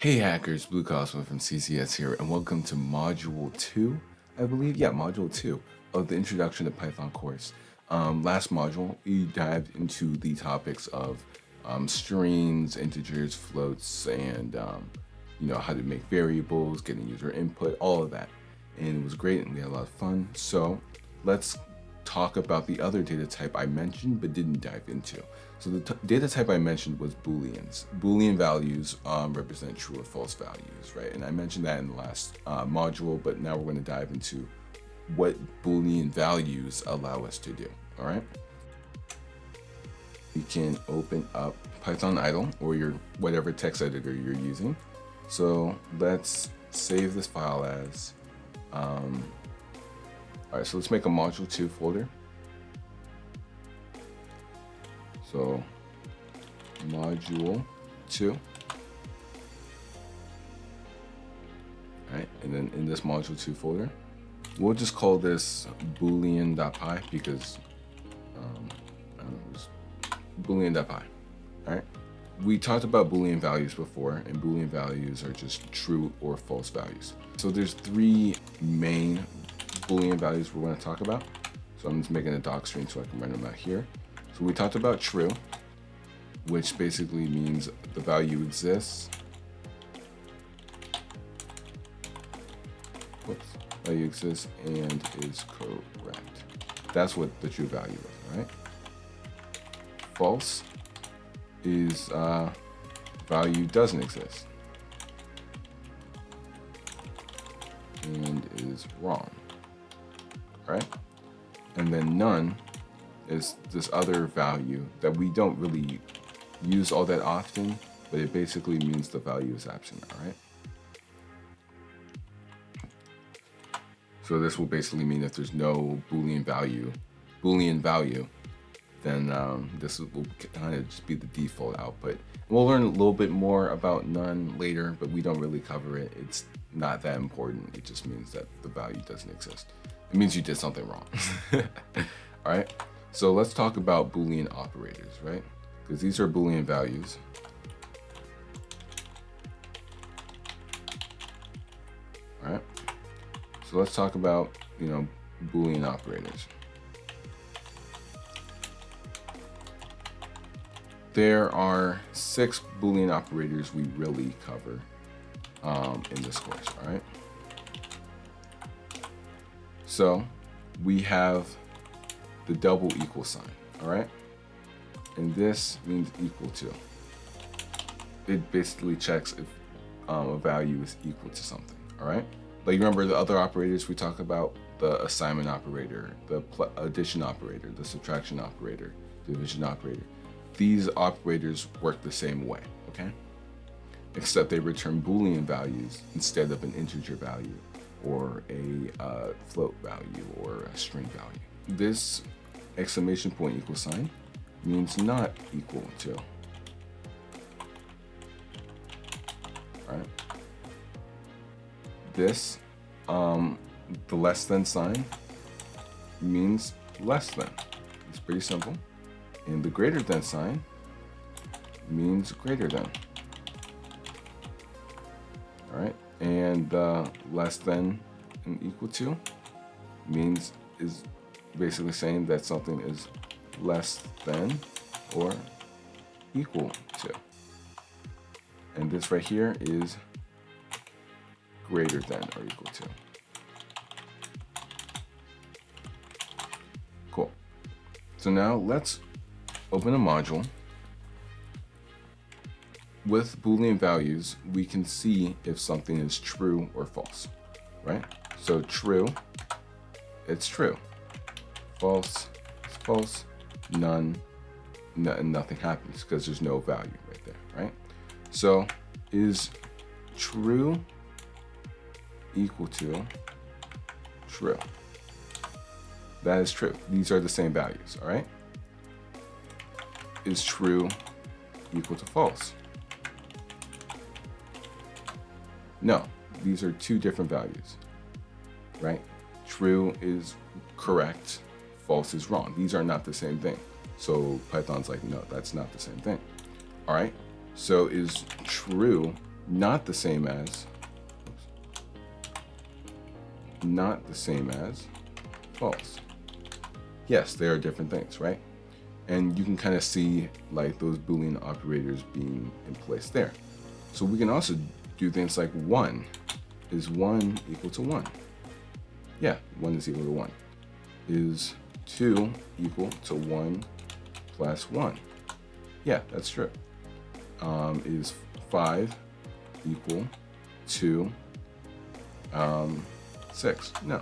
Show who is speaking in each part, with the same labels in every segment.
Speaker 1: Hey hackers, Blue Cosmo from CCS here, and welcome to Module 2, I believe. Yeah, Module 2 of the Introduction to Python course. Last module, we dived into the topics of strings, integers, floats, and how to make variables, getting user input, all of that. And it was great, and we had a lot of fun. So let's talk about the other data type I mentioned but didn't dive into. So the data type I mentioned was Booleans. Boolean values represent true or false values, right? And I mentioned that in the last module, but now we're going to dive into what Boolean values allow us to do, all right? You can open up Python idle or your whatever text editor you're using. So let's save this file as, all right, so let's make a module 2 folder. So module 2. All right, and then in this module 2 folder, we'll just call this boolean.py because I don't know, just boolean.py. All right. We talked about Boolean values before, and Boolean values are just true or false values. So there's three main Boolean values we're going to talk about. So I'm just making a doc string so I can write them out here. So we talked about true, which basically means the value exists. Value exists and is correct. That's what the true value is, right? False is value doesn't exist and is wrong, right? And then none is this other value that we don't really use all that often, but it basically means the value is absent, all right? So this will basically mean if there's no Boolean value, then this will kind of just be the default output. We'll learn a little bit more about none later, but we don't really cover it. It's not that important. It just means that the value doesn't exist. It means you did something wrong. All right. So let's talk about Boolean operators, right? Because these are Boolean values. All right. So let's talk about, Boolean operators. There are 6 Boolean operators we really cover in this course, all right? So we have the double equal sign, all right? And this means equal to. It basically checks if a value is equal to something, all right? Like remember the other operators we talk about, the assignment operator, the addition operator, the subtraction operator, division operator. These operators work the same way, okay? Except they return Boolean values instead of an integer value or a float value or a string value. This exclamation point equal sign means not equal to. All right. This, the less than sign means less than. It's pretty simple. And the greater than sign means greater than. All right. And less than and equal to is basically saying that something is less than or equal to. And this right here is greater than or equal to. Cool. So now let's open a module. With Boolean values, we can see if something is true or false, right? So true, it's true. False, it's false. None, nothing happens because there's no value right there, right? So is true equal to true? That is true. These are the same values, all right? Is true equal to false? No, these are two different values, right? True is correct, false is wrong. These are not the same thing. So Python's like, no, that's not the same thing. All right, so is true not the same as, not the same as false. Yes, they are different things, right? And you can kind of see like those Boolean operators being in place there. So we can also do things like 1 is 1 equal to 1. Yeah, 1 is equal to 1. Is 2 equal to 1 plus 1? Yeah, that's true. Is 5 equal to 6? No.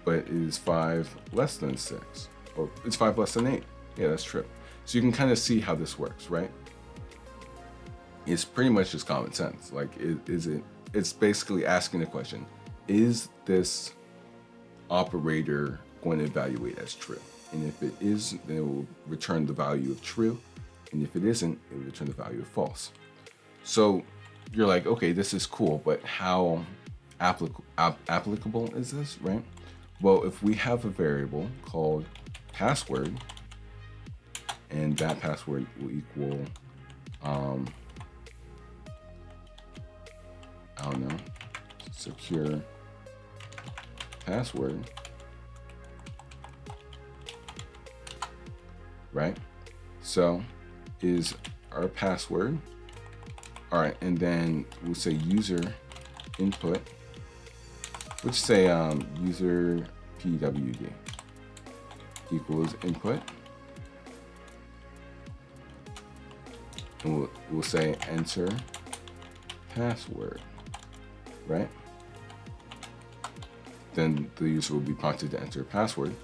Speaker 1: But is 5 less than 6? Or is 5 less than 8? Yeah, that's true. So you can kind of see how this works, right? It's pretty much just common sense. Like, it's basically asking the question, is this operator going to evaluate as true? And if it is, then it will return the value of true. And if it isn't, it will return the value of false. So you're like, okay, this is cool, but how applicable is this, right? Well, if we have a variable called password, and that password will equal, I don't know, secure password, right? So is our password, all right, and then we'll say user input, which say user pwd equals input, and we'll say enter password, right? Then the user will be prompted to enter a password.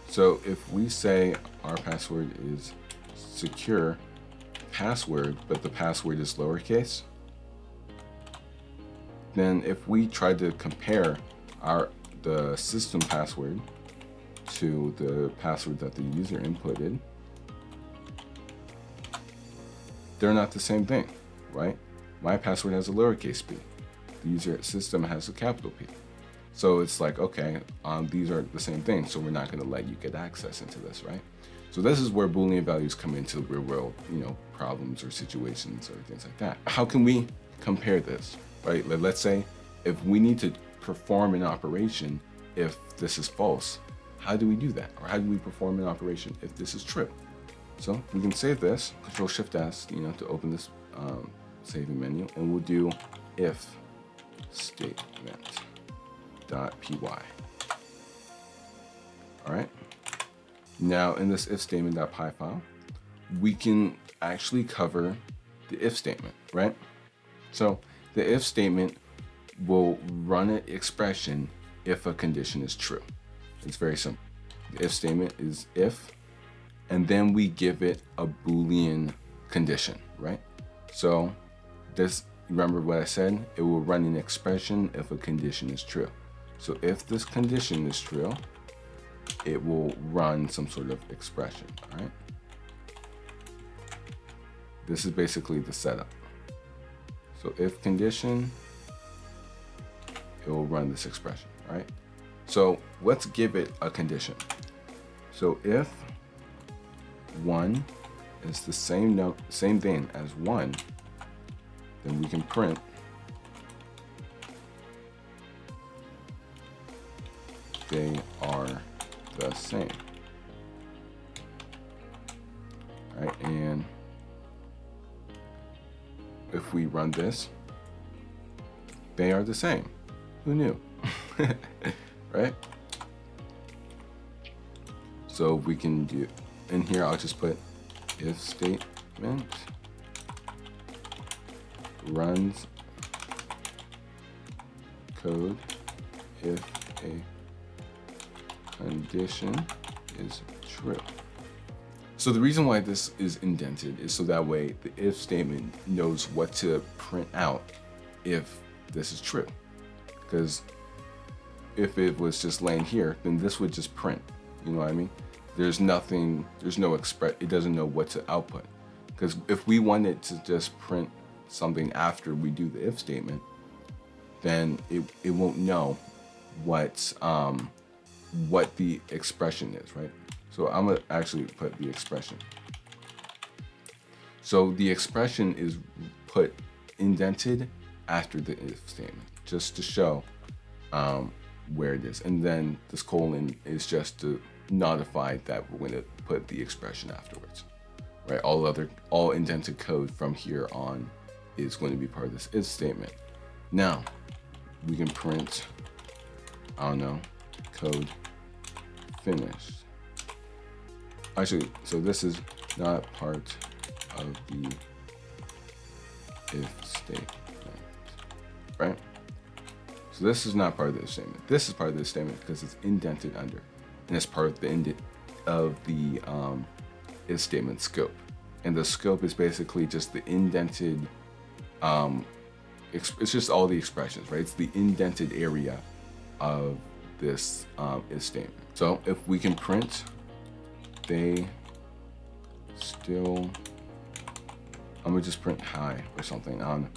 Speaker 1: So if we say our password is secure password, but the password is lowercase, then if we try to compare the system password to the password that the user inputted, they're not the same thing, right? My password has a lowercase p. The user system has a capital P. So it's like, okay, these are the same thing, so we're not going to let you get access into this, right? So this is where Boolean values come into real world, problems or situations or things like that. How can we compare this, right? Let's say if we need to perform an operation if this is false, how do we do that? Or how do we perform an operation if this is true? So we can save this, Control-Shift-S, to open this saving menu, and we'll do if statement .py. All right. Now in this if statement.py file, we can actually cover the if statement, right? So the if statement will run an expression if a condition is true. It's very simple. The if statement is if, and then we give it a Boolean condition, right? So this, remember what I said? It will run an expression if a condition is true. So if this condition is true, it will run some sort of expression, all right? This is basically the setup. So if condition, it will run this expression, all right? So let's give it a condition. So if 1 is the same thing as 1, then we can print they are the same. All right, and if we run this, they are the same. Who knew? Right? So we can do, in here I'll just put if statement runs code if a condition is true. So the reason why this is indented is so that way the if statement knows what to print out if this is true. Because if it was just laying here, then this would just print. You know what I mean? There's nothing, there's no it doesn't know what to output. Because if we wanted to just print something after we do the if statement, then it won't know what the expression is, right? So I'm gonna actually put the expression. So the expression is put indented after the if statement, just to show where it is. And then this colon is just to notify that we're going to put the expression afterwards, right? All indented code from here on is going to be part of this if statement. Now we can print, I don't know, code finished. Actually, so this is not part of the if statement, right? So this is not part of the if statement. This is part of the statement because it's indented under, and it's part of the if statement scope. And the scope is basically just the indented, it's just all the expressions, right? It's the indented area of this if statement. So if we can print, they still, I'm gonna just print hi or something on,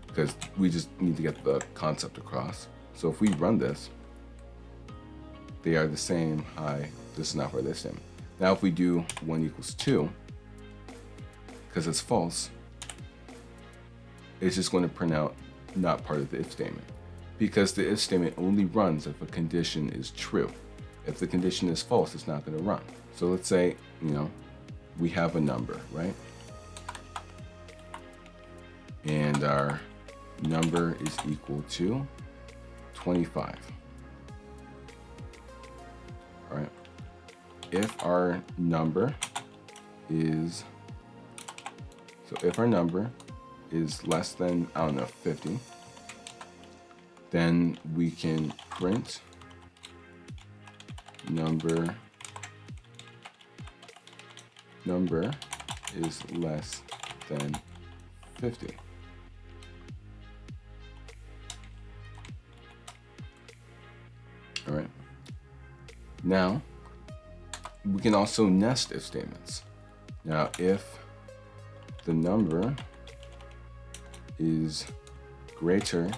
Speaker 1: because we just need to get the concept across. So if we run this, they are the same hi. This is not for this statement. Now if we do 1 equals 2, because it's false, it's just going to print out not part of the if statement, because the if statement only runs if a condition is true. If the condition is false, it's not going to run. So let's say, we have a number, right? And our number is equal to 25. All right. If our number is less than, 50, then we can print number is less than 50. All right. Now, we can also nest if statements. Now, if the number is greater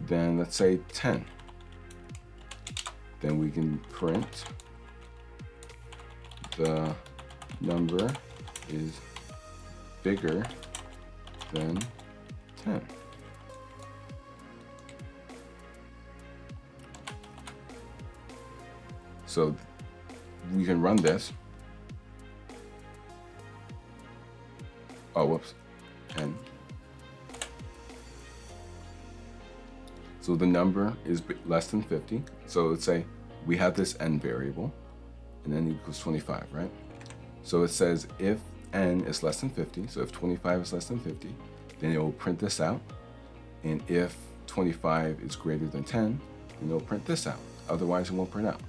Speaker 1: than, let's say, 10, then we can print the number is bigger than 10. So we can run this. Oh, whoops. N. So the number is less than 50. So let's say we have this n variable, and n equals 25, right? So it says if n is less than 50, so if 25 is less than 50, then it will print this out. And if 25 is greater than 10, then it will print this out. Otherwise, it won't print out.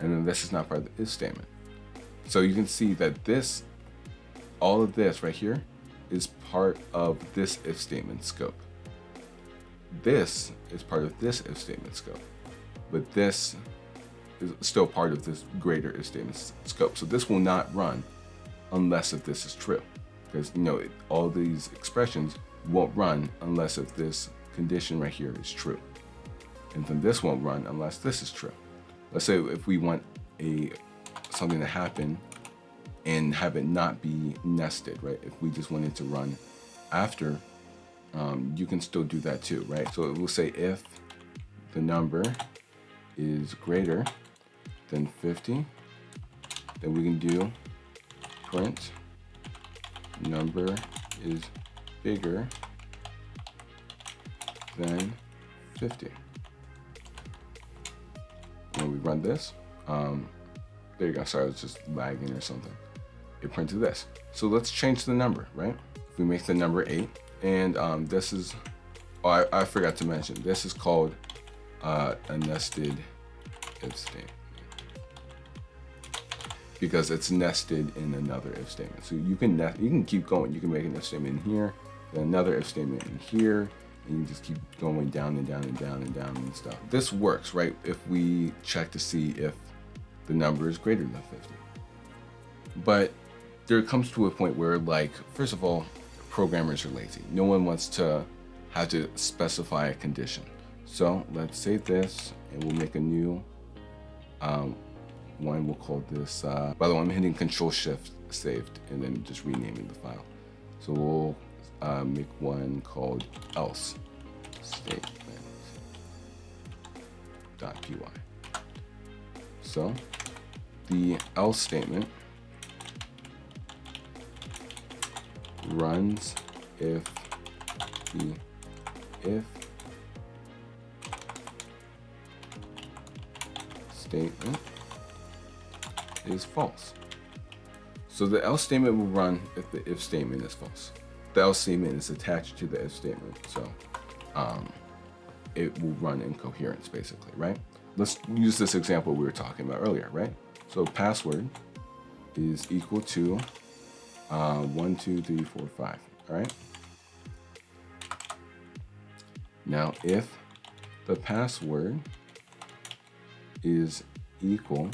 Speaker 1: And then this is not part of the if statement. So you can see that all of this right here is part of this if statement scope. This is part of this if statement scope, but this is still part of this greater if statement scope. So this will not run unless if this is true, because all these expressions won't run unless if this condition right here is true, and then this won't run unless this is true. Let's say if we want something to happen and have it not be nested, right? If we just want it to run after, you can still do that too, right? So it will say if the number is greater than 50, then we can do print number is bigger than 50. When we run this, there you go. Sorry, I was just lagging or something. It printed this. So let's change the number, right? If we make the number 8, and this is, I forgot to mention, this is called a nested if statement, because it's nested in another if statement. So you can keep going. You can make an if statement in here, then another if statement in here, and you just keep going down and down and down and down and stuff. This works, right? If we check to see if the number is greater than 50. But there comes to a point where, first of all, programmers are lazy. No one wants to have to specify a condition. So let's save this, and we'll make a new one. We'll call this, by the way, I'm hitting Control-Shift saved, and then just renaming the file. So we'll make one called else. statement.py. So the else statement runs if the if statement is false. So the else statement will run if the if statement is false. The else statement is attached to the if statement, so it will run in coherence basically, right? Let's use this example we were talking about earlier, right? So password is equal to 1, 2, 3, 4, 5, all right? Now if the password is equal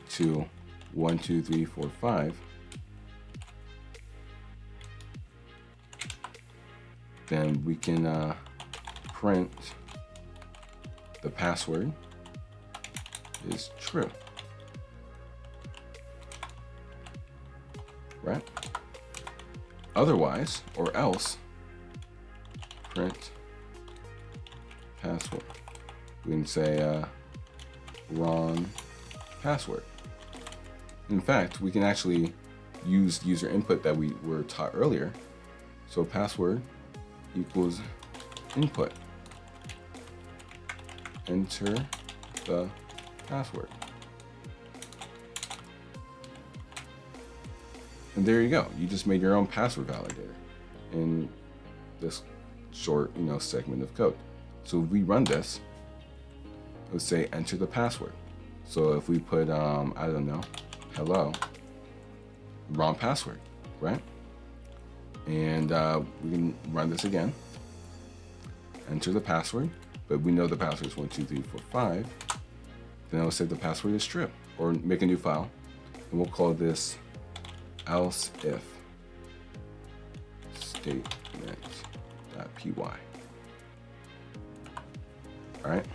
Speaker 1: to 1, 2, 3, 4, 5, then we can print the password is true, right? Otherwise, or else, print password. We can say wrong password. In fact, we can actually use user input that we were taught earlier. So password equals input. Enter the password. And there you go. You just made your own password validator in this short, segment of code. So if we run this, let's say enter the password. So if we put, I don't know, hello, wrong password, right? And we can run this again. Enter the password, but we know the password is 1, 2, 3, 4, 5. Then I'll say the password is true, or make a new file, and we'll call this else if statement.py. All right.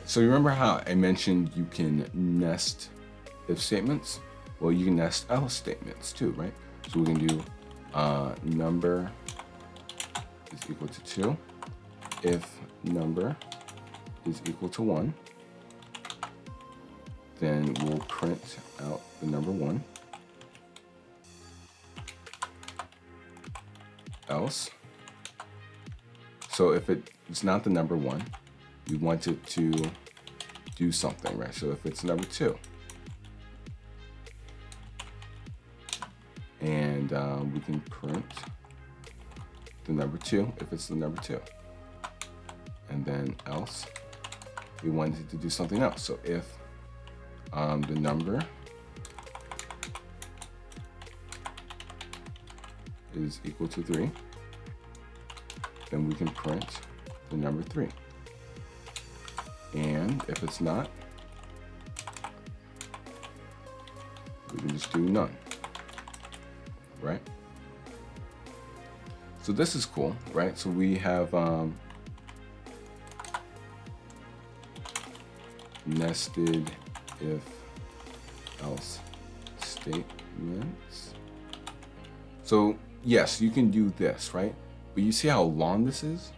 Speaker 1: So you remember how I mentioned you can nest if statements? Well, you can nest else statements too, right? So we can do number is equal to 2 if number is equal to 1. Then we'll print out the number 1. Else. So if it's not the number 1, we want it to do something, right? So if it's number 2, and we can print the number 2 if it's the number 2, and then else we want it to do something else. So if the number is equal to 3, then we can print the number 3. And if it's not, we can just do none, right? So this is cool, right? So we have nested if else statements. So yes, you can do this, right? But you see how long this is,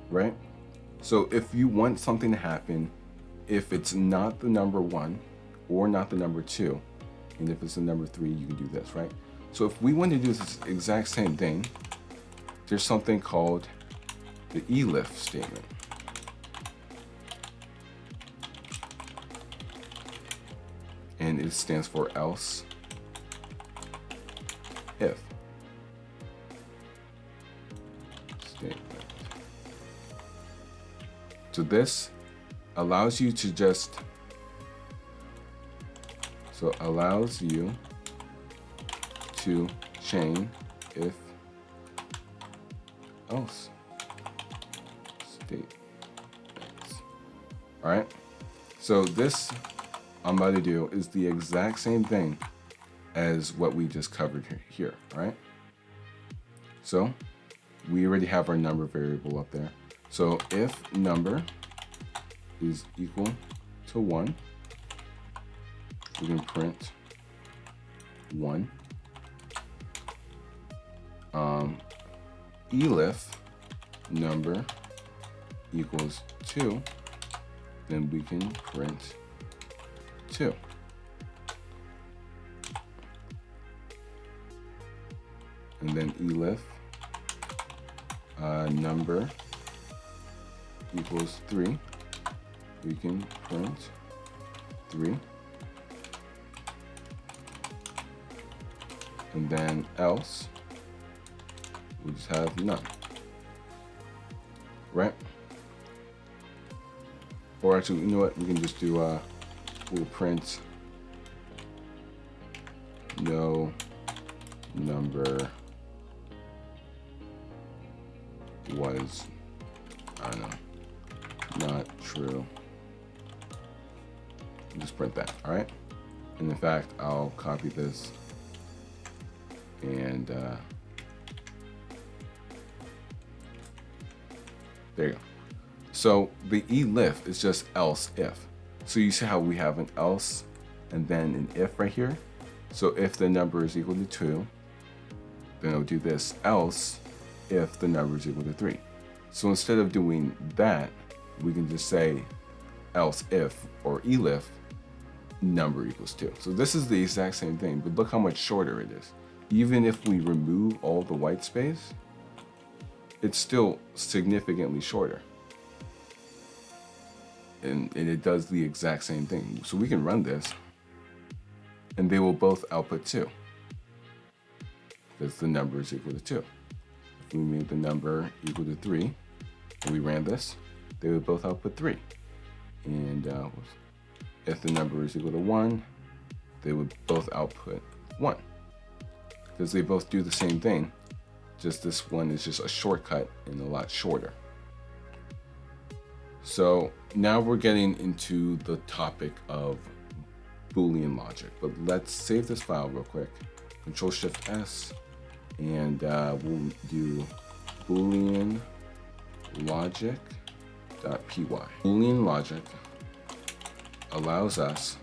Speaker 1: right? So if you want something to happen, if it's not the number 1 or not the number 2, and if it's the number 3, you can do this, right? So if we want to do this exact same thing, there's something called the Elif statement. And it stands for else if statement. So this allows you to chain if else statements. All right. So this I'm about to do is the exact same thing as what we just covered here. All right. So we already have our number variable up there. So if number is equal to 1, we can print 1. Elif number equals 2, then we can print 2. And then elif number equals 3, we can print 3. And then else, we just have none, right? Or actually, you know what? We can just do, we'll print no number was, I don't know, not true. Just print that, all right? And in fact, I'll copy this and there you go. So the elif is just else if. So you see how we have an else and then an if right here. So if the number is equal to 2, then I'll do this else if the number is equal to 3. So instead of doing that, we can just say else if or elif number equals 2. So this is the exact same thing, but look how much shorter it is. Even if we remove all the white space, it's still significantly shorter. And it does the exact same thing. So we can run this, and they will both output 2. Because the number is equal to 2. If we made the number equal to 3, and we ran this, they would both output 3. And if the number is equal to 1, they would both output 1. Because they both do the same thing, just this one is just a shortcut and a lot shorter. So now we're getting into the topic of Boolean logic, but let's save this file real quick. Control-Shift-S, and we'll do Boolean logic.py. Boolean logic allows us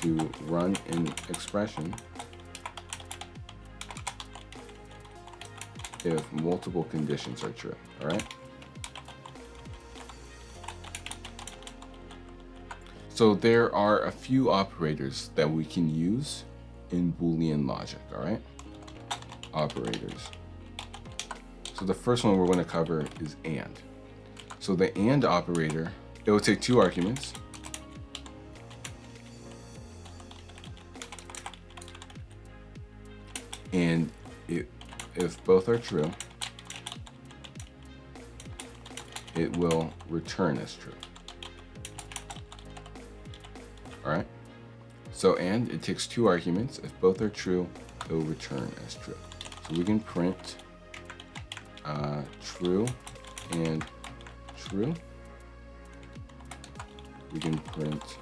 Speaker 1: to run an expression if multiple conditions are true, all right? So there are a few operators that we can use in Boolean logic, all right? Operators. So the first one we're going to cover is AND. So the AND operator, it will take 2 arguments. And if both are true, it will return as true. All right. So and it takes 2 arguments. If both are true, it will return as true. So we can print true and true. We can print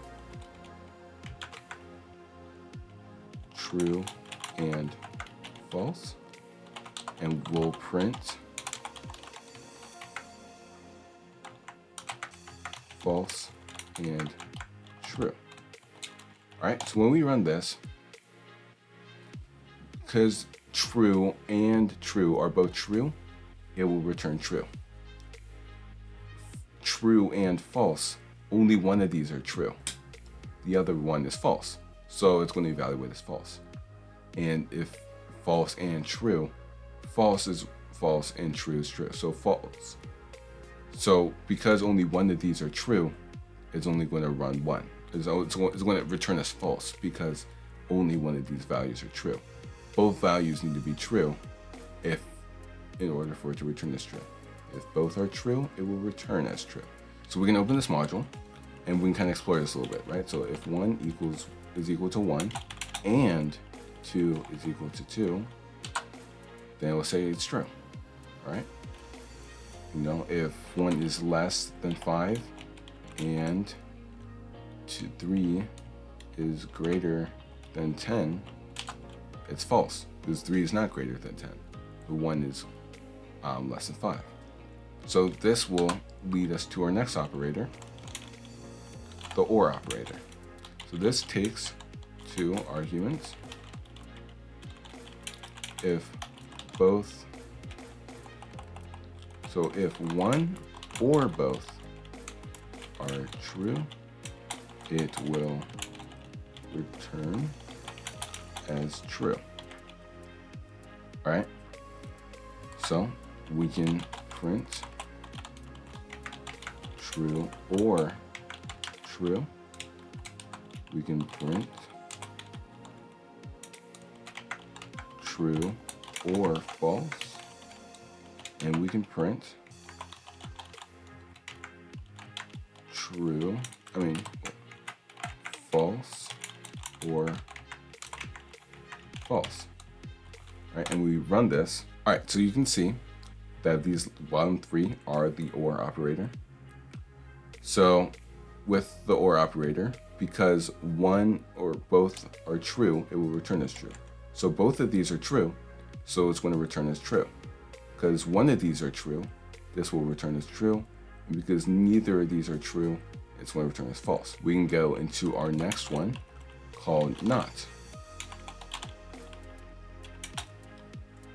Speaker 1: true and false. And we'll print false and true. All right, so when we run this, because true and true are both true, it will return true. True and false, only one of these are true. The other one is false. So it's going to evaluate as false. And if false and true, false is false and true is true. So false. So because only one of these are true, it's only going to run 1. It's going to return as false because only one of these values are true. Both values need to be true in order for it to return as true. If both are true, it will return as true. So we can open this module and we can kind of explore this a little bit, right? So if 1 is equal to 1 and 2 is equal to 2, then we'll say it's true, all right? You know, if 1 is less than 5 and 3 is greater than 10, it's false because 3 is not greater than 10. The 1 is less than 5. So this will lead us to our next operator, the OR operator. So this takes 2 arguments. If 1 or both are true, it will return as true. All right, so we can print true or true. We can print true or false, and we can print false or false. All right, and we run this. All right, so you can see that these bottom three are the OR operator. So with the OR operator, because one or both are true, it will return as true. So both of these are true, so it's going to return as true. Because one of these are true, this will return as true. And because neither of these are true, it's going to return as false. We can go into our next one called not.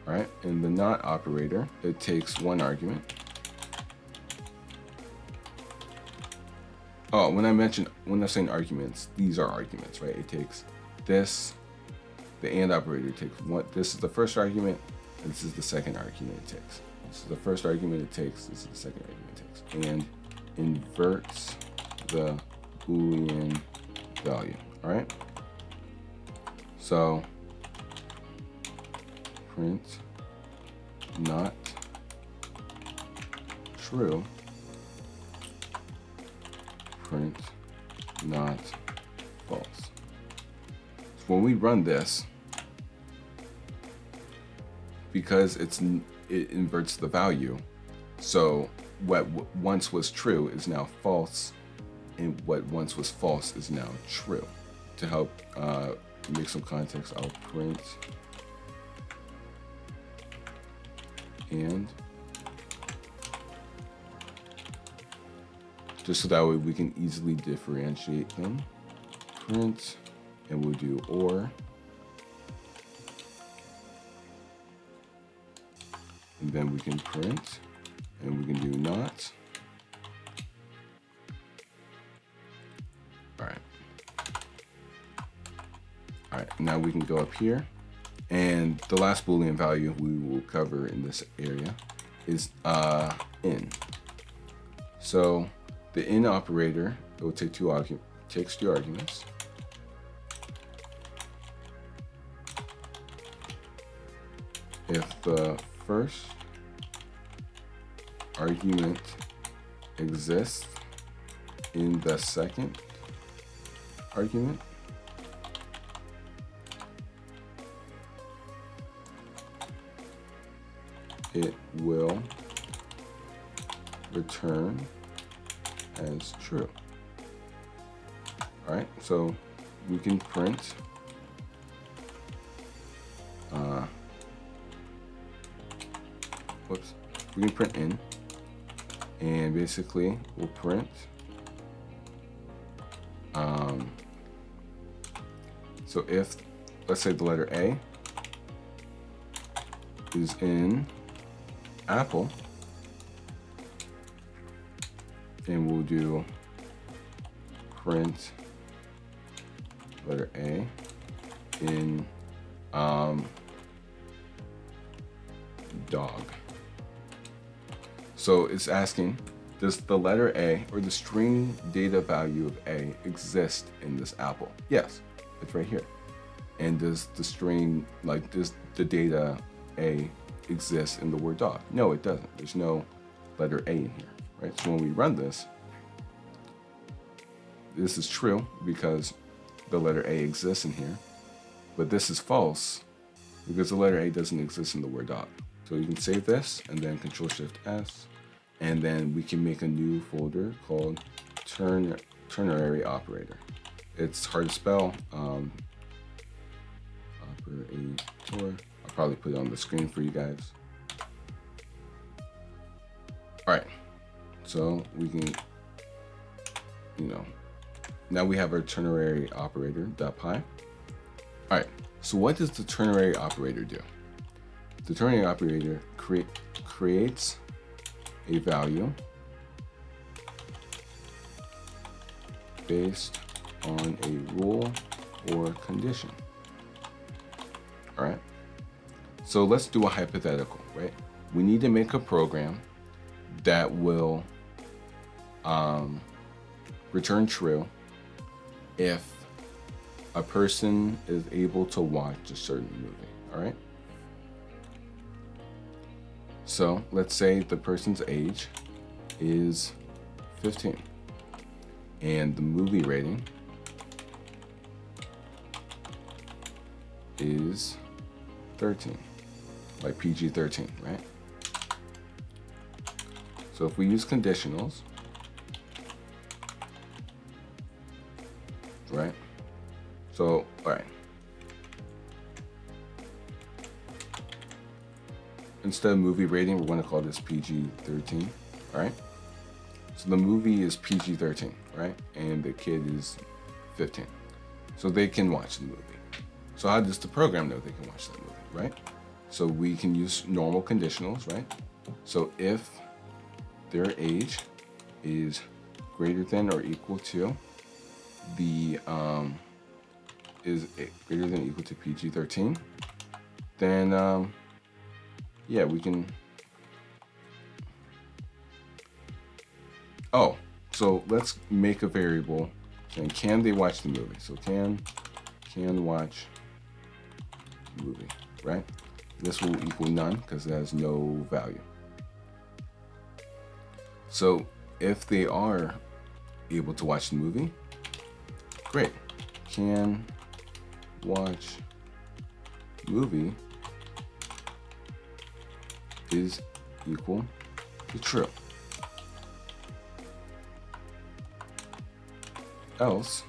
Speaker 1: All right, in the not operator, it takes one argument. Oh, when I'm saying arguments, these are arguments, right? It takes this, the and operator takes one. This is the first argument, and this is the second argument it takes. This is the first argument it takes, this is the second argument it takes. And inverts the Boolean value, all right? So print not true, print not false. So when we run this, because it inverts the value, so what once was true is now false, and what once was false is now true. To help make some context, I'll print and, just so that way we can easily differentiate them. Print, and we'll do or, and then we can print, and we can do not. All right, now we can go up here, and the last Boolean value we will cover in this area is in. So the in operator, it will take takes two arguments. If the first argument exists in the second argument, it will return as true. All right, so we can print we can print in, and basically we'll print so if, let's say, the letter A is in apple, and we'll do print letter A in dog. So it's asking, does the letter A or the string data value of A exist in this apple? Yes, it's right here. And does the string, like, does the data A exist in the word dog? No, it doesn't. There's no letter A in here, right? So when we run this is true because the letter A exists in here, but this is false because the letter A doesn't exist in the word dog. So you can save this and then Control-Shift-S, and then we can make a new folder called Ternary operator. It's hard to spell. Operator. I'll probably put it on the screen for you guys. All right, so we can, now we have our ternary operator .py. All right, so what does the ternary operator do? The ternary operator creates a value based on a rule or condition. All right. So let's do a hypothetical, right? We need to make a program that will return true if a person is able to watch a certain movie, all right? So let's say the person's age is 15 and the movie rating is 13, like PG-13, right? So if we use conditionals, right? So, all right. Instead of movie rating, we're going to call this PG-13, all right? So the movie is PG-13, right? And the kid is 15. So they can watch the movie. So how does the program know they can watch that movie, right? So we can use normal conditionals, right? So if their age is greater than or equal to the greater than or equal to PG-13, then yeah, we can. Oh, so let's make a variable saying can they watch the movie? So can watch movie, right? This will equal none because it has no value. So if they are able to watch the movie, great. Can watch movie is equal to true. Else,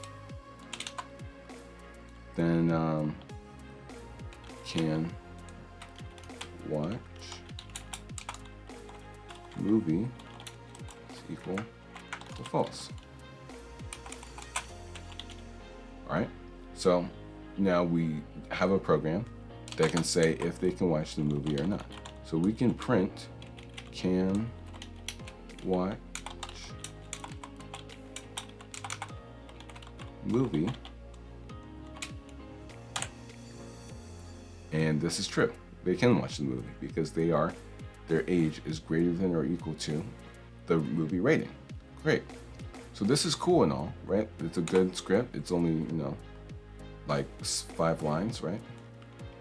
Speaker 1: then can watch movie is equal to false. All right, so now we have a program that can say if they can watch the movie or not. So we can print can watch movie, and this is true. They can watch the movie because their age is greater than or equal to the movie rating. Great. So this is cool and all, right? It's a good script. It's only, like 5 lines, right?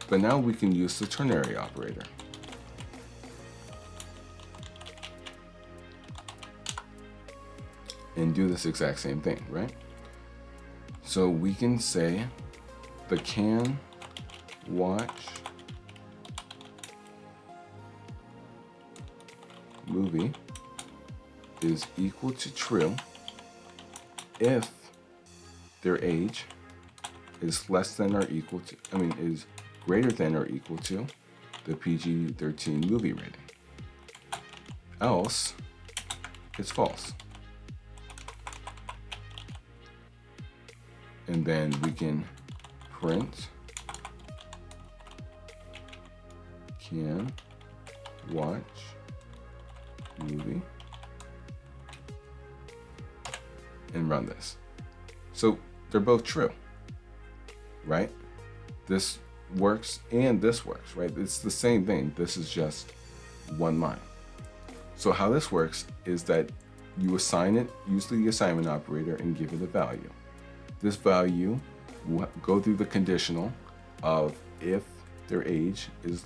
Speaker 1: But now we can use the ternary operator. And do this exact same thing, right? So we can say the can watch movie is equal to true if their age is less than or equal to, is greater than or equal to the PG-13 movie rating. Else, it's false. And then we can print can watch movie and run this. So they're both true, right? This works and this works, right? It's the same thing. This is just one line. So how this works is that you assign it, use the assignment operator, and give it a value. This value will go through the conditional of if their age is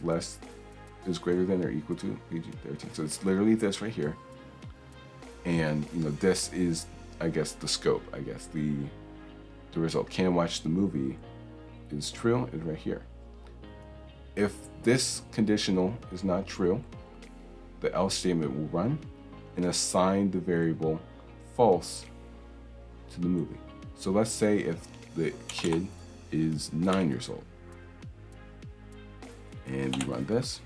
Speaker 1: greater than or equal to PG-13. So it's literally this right here. And this is, I guess, the scope. I guess the result. Can watch the movie is true is right here. If this conditional is not true, the else statement will run and assign the variable false to the movie. So let's say if the kid is 9 years old and we run this,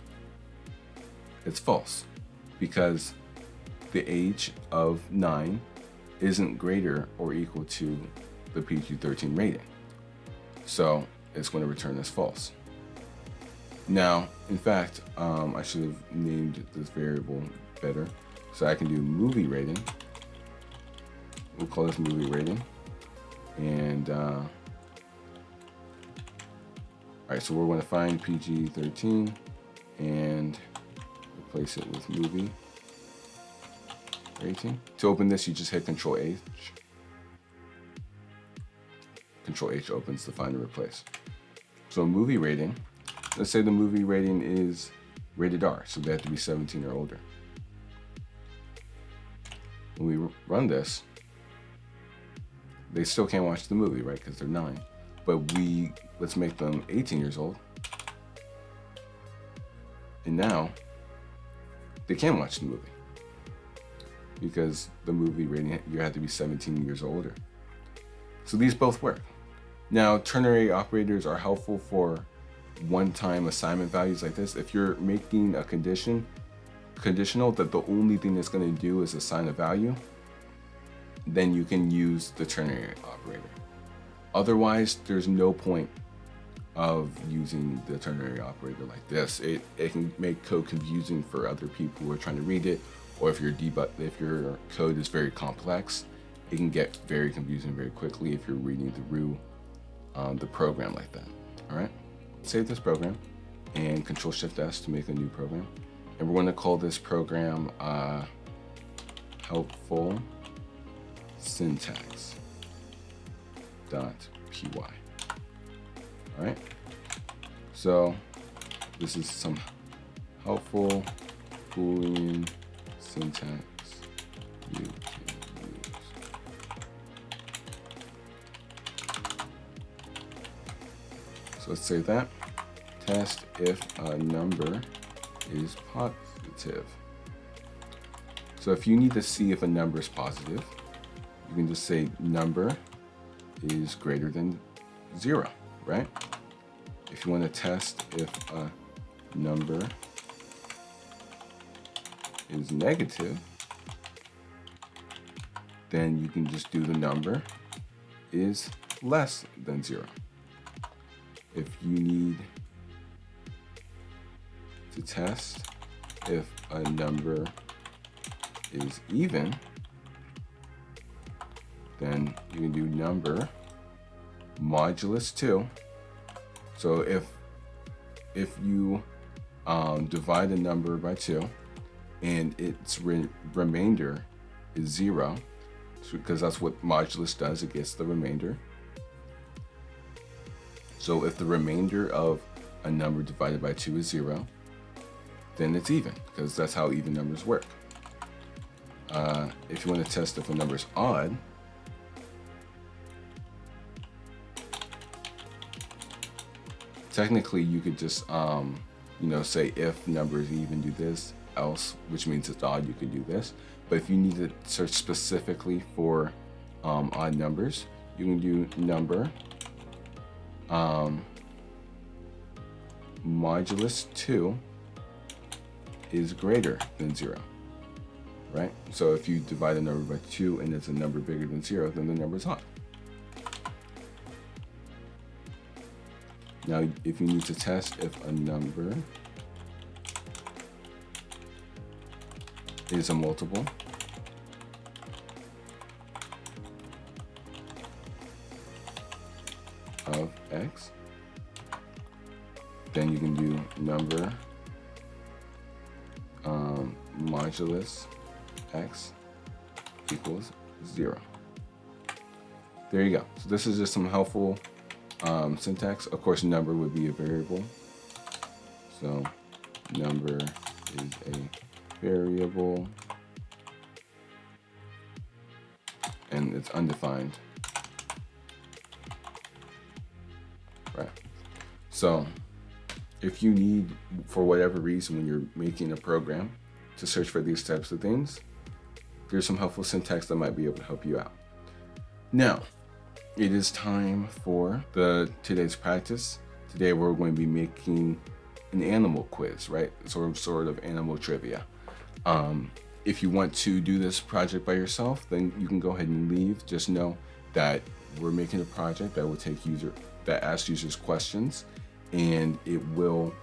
Speaker 1: it's false because the age of 9 isn't greater or equal to the PG-13 rating. So it's going to return as false. Now, in fact, I should have named this variable better. So I can do movie rating. We'll call this movie rating. And all right, so we're going to find PG-13 and replace it with movie rating. To open this, you just hit Control H. Control H opens the find and replace. So movie rating, let's say the movie rating is rated R, so they have to be 17 or older. When we run this, they still can't watch the movie, right? Because they're 9. But let's make them 18 years old. And now they can watch the movie because the movie rating, you have to be 17 years or older. So these both work. Now, ternary operators are helpful for one-time assignment values like this. If you're making a conditional that the only thing it's going to do is assign a value, then you can use the ternary operator. Otherwise, there's no point of using the ternary operator like this. It can make code confusing for other people who are trying to read it, or if your code is very complex, it can get very confusing very quickly if you're reading through the program like that. All right, save this program and Control-Shift-S to make a new program, and we're going to call this program helpful syntax.py. All right, so this is some helpful Boolean syntax you can use. So let's say that. Test if a number is positive. So if you need to see if a number is positive, you can just say number is greater than 0, right? If you want to test if a number is negative, then you can just do the number is less than 0. If you need to test if a number is even, then you can do number modulus 2. So if you divide a number by 2 and its remainder is 0, because that's what modulus does, it gets the remainder. So if the remainder of a number divided by 2 is 0, then it's even, because that's how even numbers work. If you want to test if a number is odd, technically you could just say if number is even, do this, else, which means it's odd, you could do this. But if you need to search specifically for odd numbers, you can do number modulus 2 is greater than 0, right? So if you divide a number by 2 and it's a number bigger than 0, then the number is odd. Now, if you need to test if a number is a multiple of x, then you can do number modulus x equals 0. There you go. So this is just some helpful syntax. Of course, number would be a variable. So number is a variable and it's undefined. Right. So if you need, for whatever reason, when you're making a program to search for these types of things, there's some helpful syntax that might be able to help you out. Now, it is time for today's practice. Today we're going to be making an animal quiz, right? Sort of animal trivia. If you want to do this project by yourself, then you can go ahead and leave. Just know that we're making a project that will that asks users questions, and it will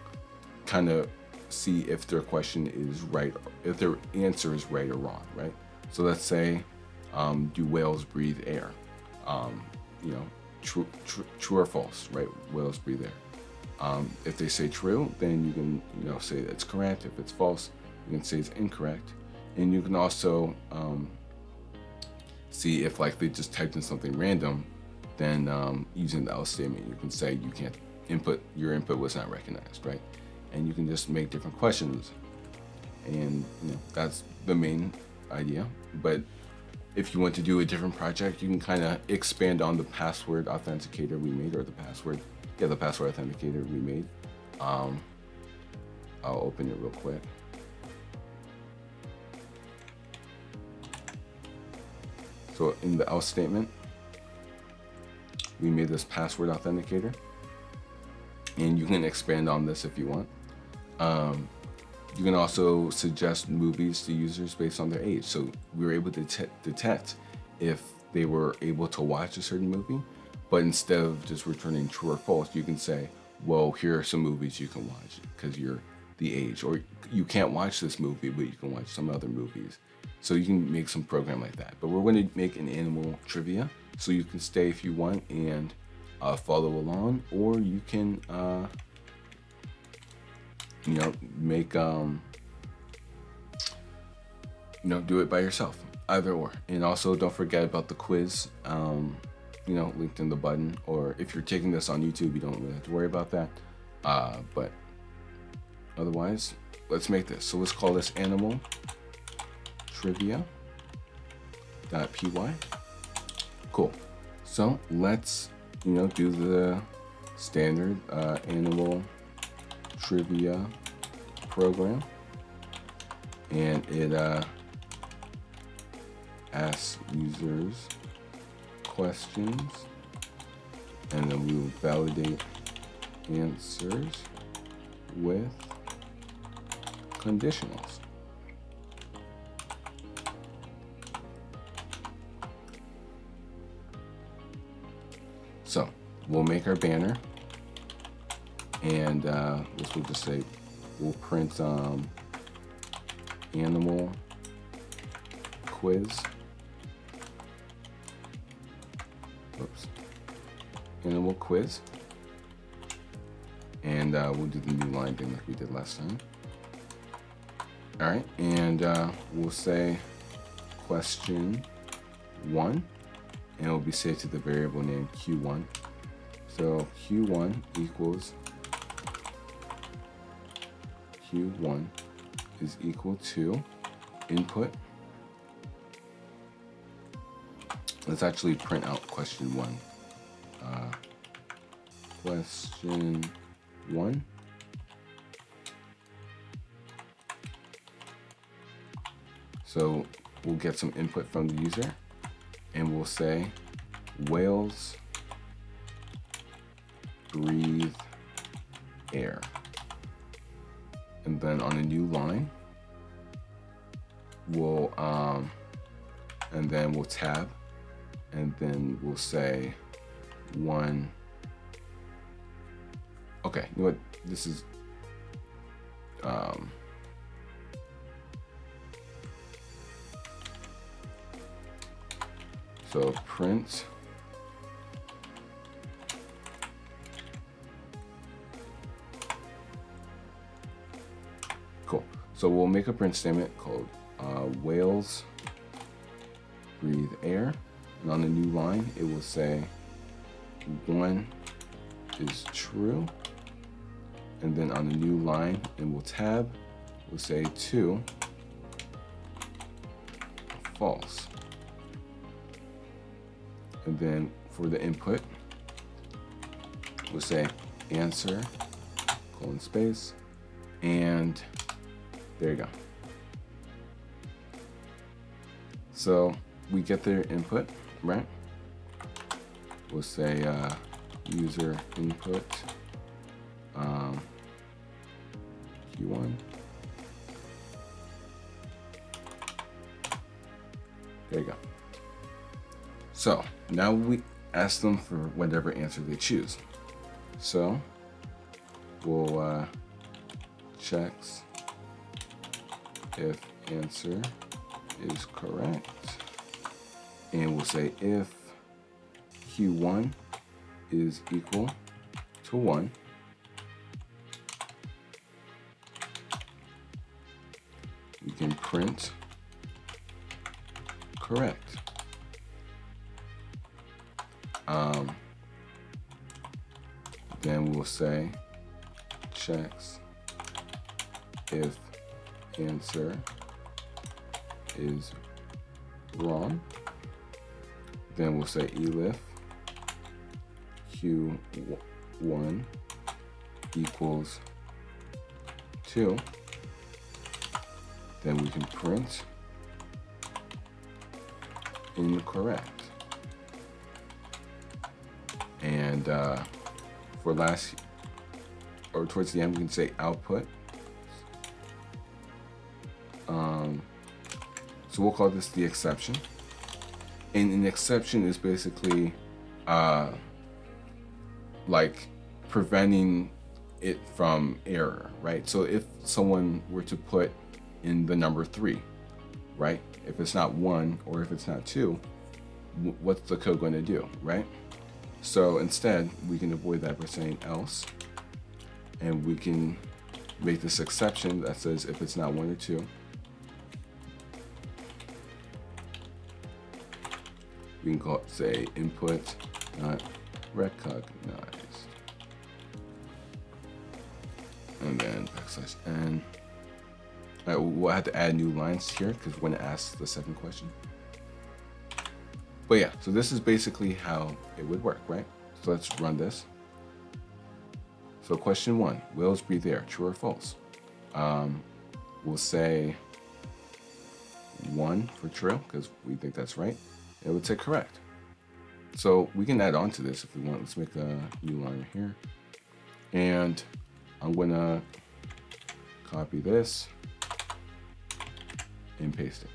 Speaker 1: kind of see if their question is right, if their answer is right or wrong, right? So let's say, do whales breathe air? true or false, right? Whales breathe air. If they say true, then you can say it's correct. If it's false, you can say it's incorrect. And you can also see if like they just typed in something random, then using the else statement, you can say you can't your input was not recognized, right? And you can just make different questions, and that's the main idea. But if you want to do a different project, you can kind of expand on the password authenticator we made, or the password authenticator we made. I'll open it real quick. So in the else statement, we made this password authenticator, and you can expand on this if you want. You can also suggest movies to users based on their age. So we were able to detect if they were able to watch a certain movie, but instead of just returning true or false, you can say, well, here are some movies you can watch because you're the age, or you can't watch this movie, but you can watch some other movies. So you can make some program like that. But we're going to make an animal trivia, so you can stay if you want and follow along, or you can make do it by yourself, either or. And also don't forget about the quiz, linked in the button, or if you're taking this on YouTube, you don't really have to worry about that. But otherwise, let's make this. So let's call this animal trivia.py. Cool. So let's do the standard animal trivia program, and it asks users questions, and then we will validate answers with conditionals. So we'll make our banner, and this will just say, we'll print animal quiz. Animal quiz. And we'll do the new line thing like we did last time. All right, and we'll say question 1, and it will be saved to the variable name Q1. So Q1 equals Q1 is equal to input. Let's actually print out question 1. Question 1. So we'll get some input from the user, and we'll say whales breathe air. And then on a new line, we'll and then we'll tab, and then we'll say 1. Okay, you know what? This is so print cool. So we'll make a print statement called whales breathe air, and on the new line it will say 1 is true, and then on the new line, and we'll tab, we'll say 2 false. And then for the input, we'll say answer :space, and there you go. So we get their input, right? We'll say user input Q1. There you go. So now we ask them for whatever answer they choose. So we'll checks if answer is correct, and we'll say if Q1 is equal to 1, we can print correct. Then we'll say checks if answer is wrong. Then we'll say elif Q1 equals 2. Then we can print incorrect. And for last, or towards the end, we can say output. So we'll call this the exception. And an exception is basically like preventing it from error, right? So if someone were to put in the number 3, right? If it's not 1 or if it's not 2, what's the code going to do, right? So instead, we can avoid that by saying else, and we can make this exception that says if it's not 1 or 2, we can call it, say, input not recognized, and then \n. We'll have to add new lines here because when it asks the second question. But yeah, so this is basically how it would work, right? So let's run this. So question 1, whales breathe air, true or false? We'll say 1 for true because we think that's right. It would say correct. So we can add on to this if we want. Let's make a new line here. And I'm gonna copy this and paste it.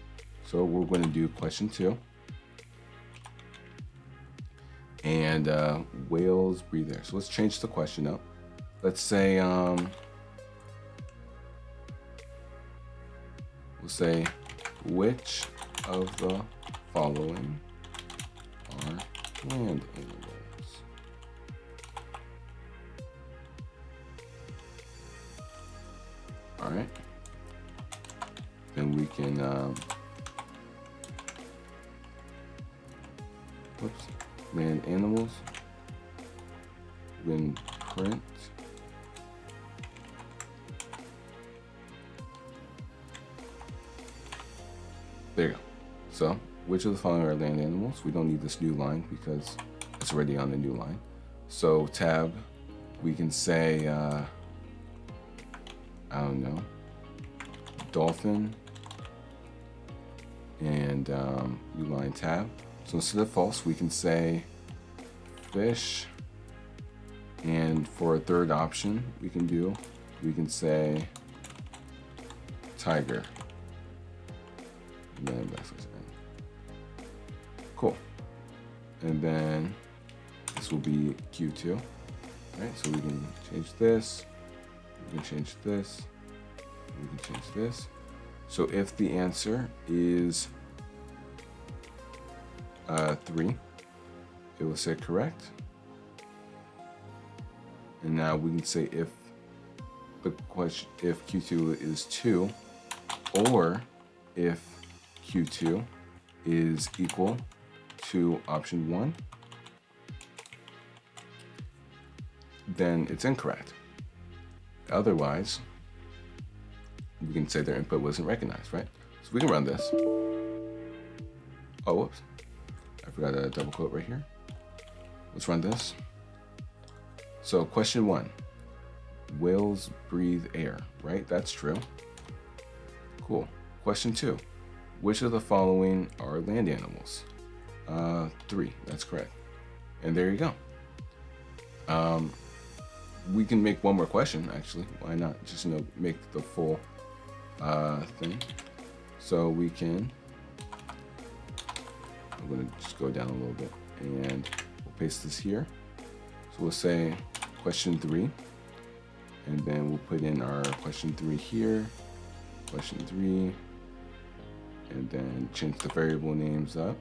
Speaker 1: So we're gonna do question 2. And whales breathe air. So let's change the question up. Let's say, we'll say, which of the following are land animals? All right. Then we can, land animals, when print there you go. So which of the following are land animals? We don't need this new line because it's already on the new line. So tab, we can say I don't know, dolphin, and new line tab. So instead of false, we can say fish. And for a third option, we can say tiger. And then \n. Cool. And then this will be Q2. Right? So we can change this. We can change this. We can change this. So if the answer is 3, it will say correct. And now we can say if the question, if Q2 is 2, or if Q2 is equal to option 1, then it's incorrect. Otherwise, we can say their input wasn't recognized, right? So we can run this. Oh, whoops. I forgot a double quote right here. Let's run this. So question 1, whales breathe air, right? That's true. Cool. Question 2, which of the following are land animals? 3, that's correct. And there you go. We can make one more question, actually. Why not? Just, make the full thing. So we can, I'm gonna just go down a little bit and we'll paste this here. So we'll say question 3, and then we'll put in our question 3 here, question 3, and then change the variable names up.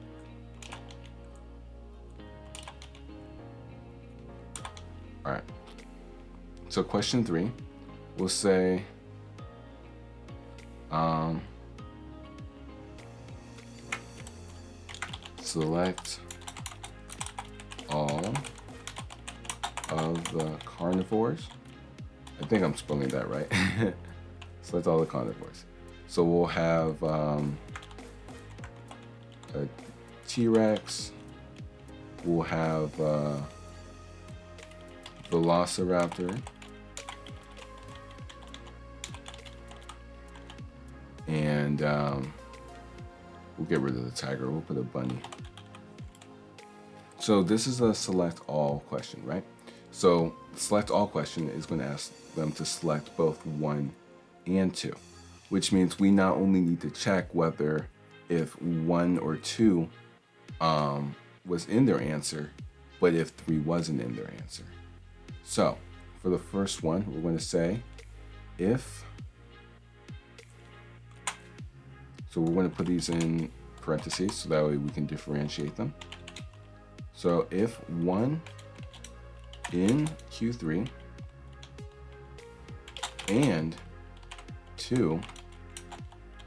Speaker 1: All right. So question 3, we'll say, select all of the carnivores. I think I'm spelling that right. Select all the carnivores. So we'll have a T-Rex. We'll have Velociraptor. And we'll get rid of the tiger. We'll put a bunny. So this is a select all question, right? So select all question is going to ask them to select both 1 and 2, which means we not only need to check whether if 1 or 2 was in their answer, but if 3 wasn't in their answer. So for the first one, we're going to say if, so we're going to put these in parentheses so that way we can differentiate them. So if 1 in Q3 and 2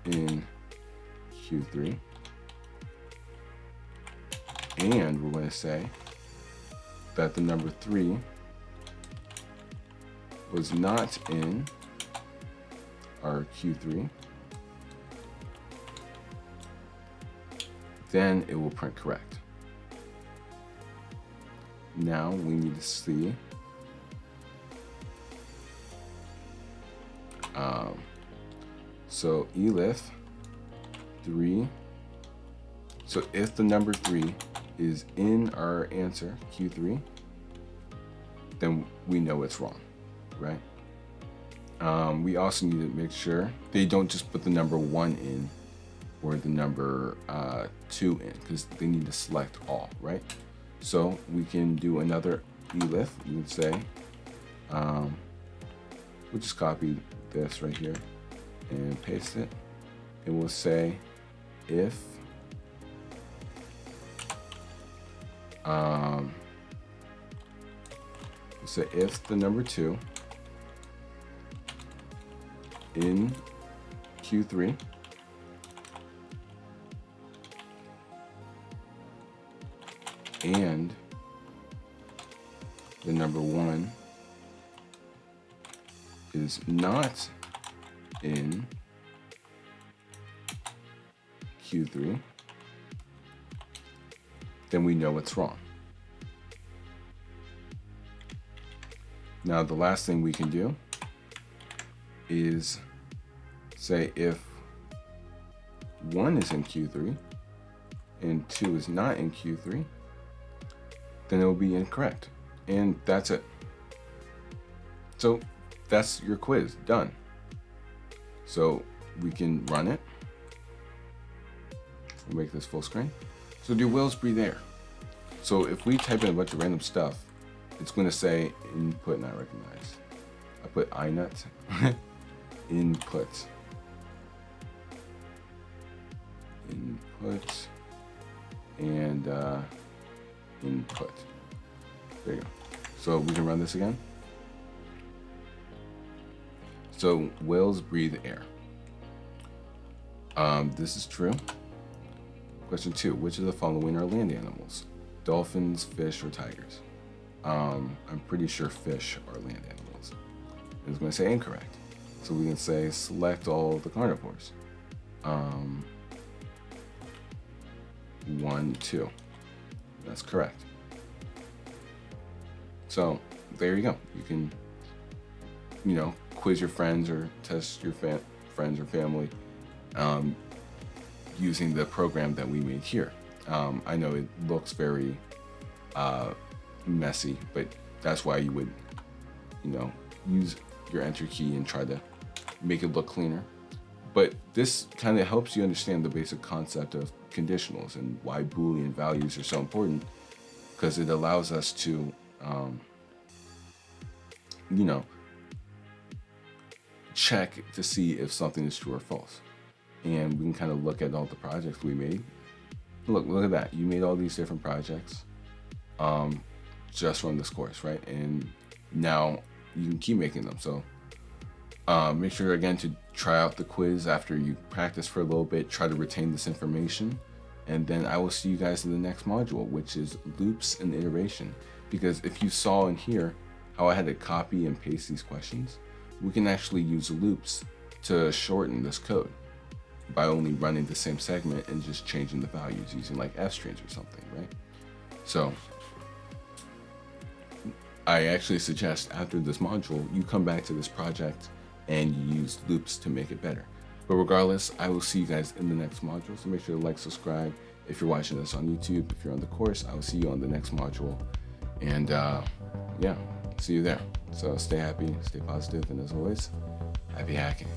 Speaker 1: in Q3, and we're going to say that the number 3 was not in our Q3, then it will print correct. Now we need to see so Elif 3, so if the number 3 is in our answer Q3, then we know it's wrong, right? We also need to make sure they don't just put the number 1 in or the number 2 in, because they need to select all, right? So we can do another Elif. We can say, we'll just copy this right here and paste it. And we'll say if we'll say if the number 2 in Q3 and the number 1 is not in Q3, then we know it's wrong. Now the last thing we can do is say if 1 is in Q3 and 2 is not in Q3, then it will be incorrect. And that's it. So that's your quiz done. So we can run it. We'll make this full screen. So do whales breathe air? So if we type in a bunch of random stuff, it's going to say input not recognized. I put inut input. Input and input. There you go. So we can run this again. So whales breathe air. This is true. Question 2, which of the following are land animals? Dolphins, fish, or tigers? I'm pretty sure fish are land animals. And it's going to say incorrect. So we can say select all the carnivores. 1, 2. That's correct. So there you go. You can, quiz your friends or test your friends or family using the program that we made here. I know it looks very messy, but that's why you would, use your enter key and try to make it look cleaner. But this kind of helps you understand the basic concept of conditionals and why Boolean values are so important, because it allows us to, check to see if something is true or false. And we can kind of look at all the projects we made. Look at that. You made all these different projects just from this course, right? And now you can keep making them. So make sure again to try out the quiz after you practice for a little bit, try to retain this information, and then I will see you guys in the next module, which is loops and iteration. Because if you saw in here how I had to copy and paste these questions, we can actually use loops to shorten this code by only running the same segment and just changing the values using like f strings or something, right? So I actually suggest after this module, you come back to this project and you use loops to make it better. But regardless, I will see you guys in the next module. So make sure to like, subscribe. If you're watching this on YouTube, if you're on the course, I will see you on the next module. And yeah, see you there. So stay happy, stay positive, and as always, happy hacking.